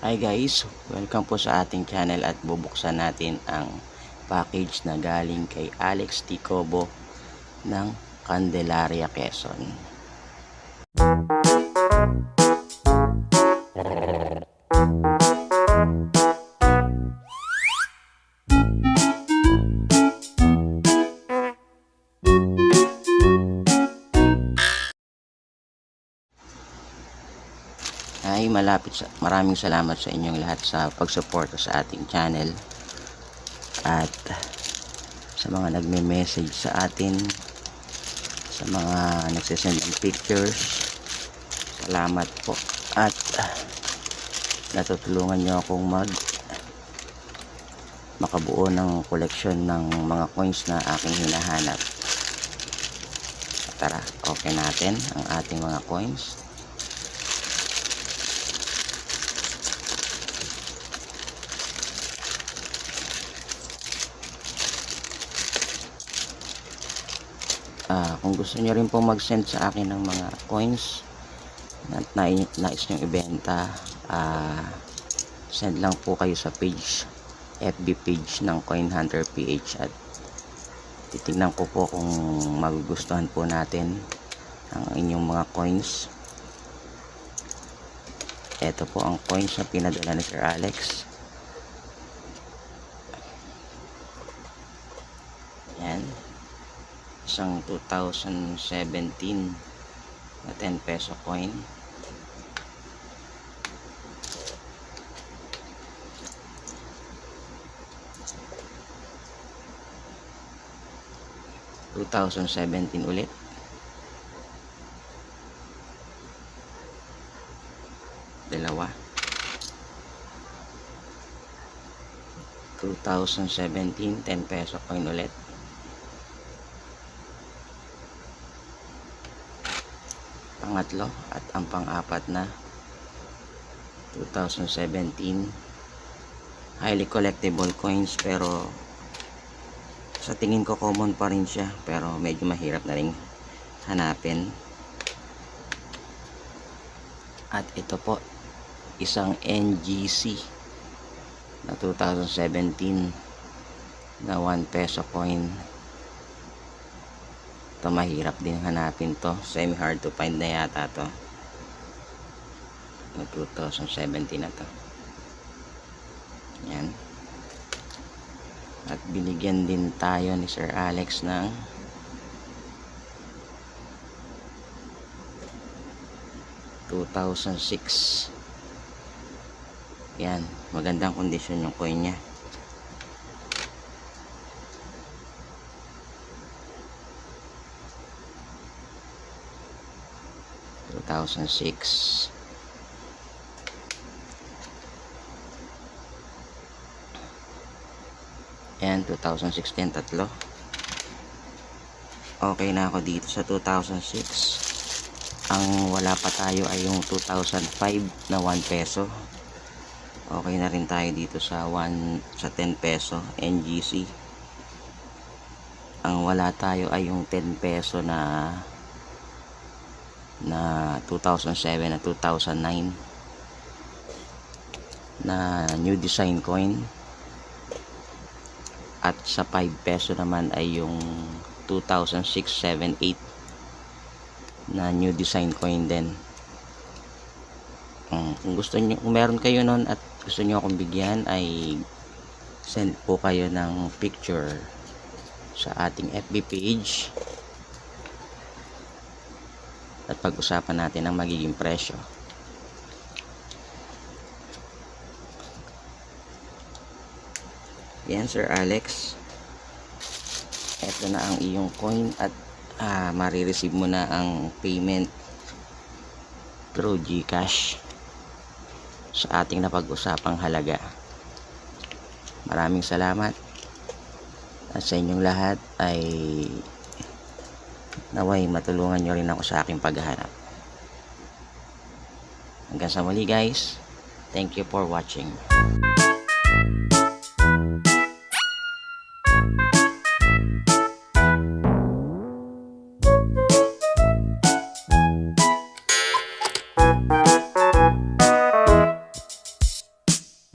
Hi guys, welcome po sa ating channel at bubuksan natin ang package na galing kay Alex Ticobo ng Candelaria, Quezon. Maraming salamat sa inyong lahat sa pagsuporta sa ating channel at sa mga nagme-message sa atin, sa mga nagsisend ng pictures. Salamat po at natutulungan nyo akong makabuo ng koleksyon ng mga coins na aking hinahanap. Tara, open natin ang ating mga coins. Kung gusto nyo rin po mag-send sa akin ng mga coins na nais nyong ibenta, send lang po kayo sa FB page ng Coin Hunter PH at titignan ko po kung magugustuhan po natin ang inyong mga coins. Ito po ang coins na pinadala ni Sir Alex. Yan, isang 2017 na 10 peso coin. ulit. Dalawa. 2017 10 peso coin ulit. Pangatlo at ang pang-apat na 2017 highly collectible coins, pero sa tingin ko common pa rin siya, pero medyo mahirap na rin hanapin. At ito po, isang NGC na 2017 na 1 peso coin. Ito mahirap din hanapin to, semi hard to find na yata to, na 2017 na to. Yan. At binigyan din tayo ni Sir Alex ng (2006). Yan, magandang kondisyon yung coin nya. (2006). Yan, 2016, tatlo. Okay na ako dito sa 2006. Ang wala pa tayo ay yung 2005 na 1 peso. Okay na rin tayo dito sa 10 peso NGC. Ang wala tayo ay yung 10 peso na 2007 na 2009 na new design coin. At sa 5 peso naman ay yung 2006, 7, 8 na new design coin din. Kung gusto niyo, kung meron kayo nun at gusto niyo akong bigyan, ay send po kayo ng picture sa ating FB page at pag-usapan natin ang magiging presyo. Yan, Sir Alex, ito na ang iyong coin at marireceive mo na ang payment through GCash sa ating napag-usapang halaga. Maraming salamat at sa inyong lahat ay naway matulungan nyo rin ako sa aking paghahanap. Hanggang sa muli guys, thank you for watching.